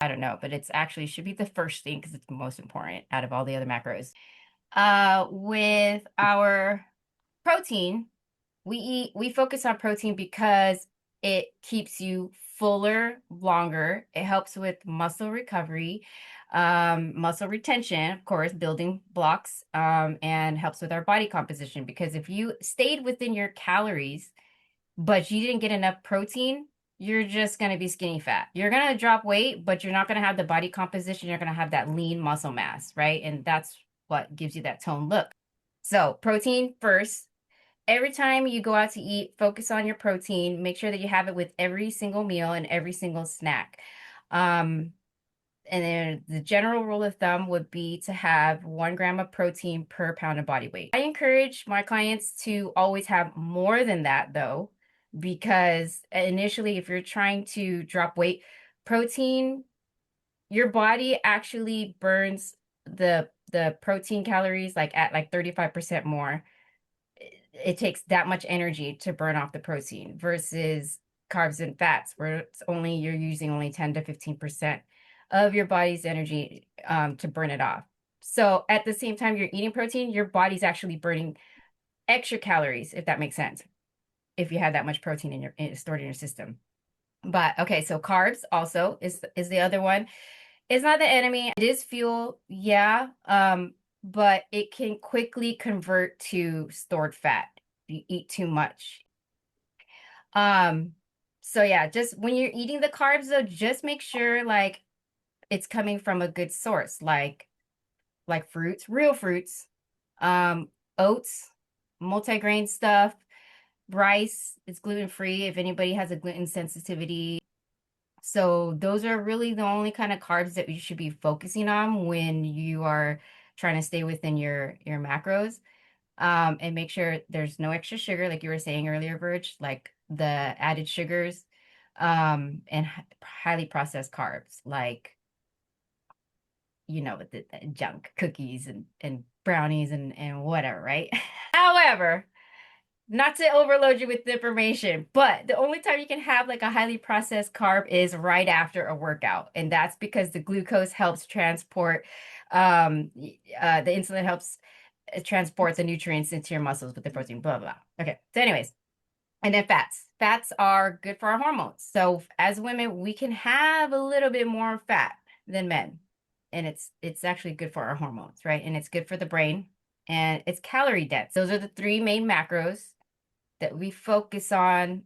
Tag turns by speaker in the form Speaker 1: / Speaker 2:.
Speaker 1: I don't know, but it's actually should be the first thing because it's the most important out of all the other macros. With our protein, we focus on protein because it keeps you fuller longer. It helps with muscle recovery, muscle retention, of course, building blocks, and helps with our body composition. Because if you stayed within your calories, but you didn't get enough protein, you're just going to be skinny fat. You're going to drop weight, but you're not going to have the body composition. You're going to have that lean muscle mass, right? And that's what gives you that toned look. So, protein first. Every time you go out to eat, focus on your protein. Make sure that you have it with every single meal and every single snack. Um, and then the general rule of thumb would be to have 1 gram of protein per pound of body weight. I encourage my clients to always have more than that, though, because initially, if you're trying to drop weight, protein, your body actually burns the protein calories like at like 35% more. It takes that much energy to burn off the protein versus carbs and fats, where it's only you're using only 10 to 15% of your body's energy to burn it off. So at the same time you're eating protein, your body's actually burning extra calories, if that makes sense, if you have that much protein in stored in your system. But okay, so carbs also is the other one. It's not the enemy. It is fuel, yeah, but it can quickly convert to stored fat if you eat too much. Um, so yeah, just when you're eating the carbs though, just make sure like it's coming from a good source, like fruits, real fruits, um, oats, multigrain stuff, rice. It's gluten free if anybody has a gluten sensitivity. So those are really the only kind of carbs that you should be focusing on when you are trying to stay within your macros. And make sure there's no extra sugar, like you were saying earlier, Verge, like the added sugars, and highly processed carbs, like the junk cookies and brownies and whatever, right? However, not to overload you with information, but the only time you can have like a highly processed carb is right after a workout. And that's because the glucose helps transport, the insulin helps transport the nutrients into your muscles with the protein, blah, blah, blah. Okay. So anyways, and then fats. Fats are good for our hormones. So as women, we can have a little bit more fat than men. And it's actually good for our hormones, right? And it's good for the brain and it's calorie dense. Those are the three main macros that we focus on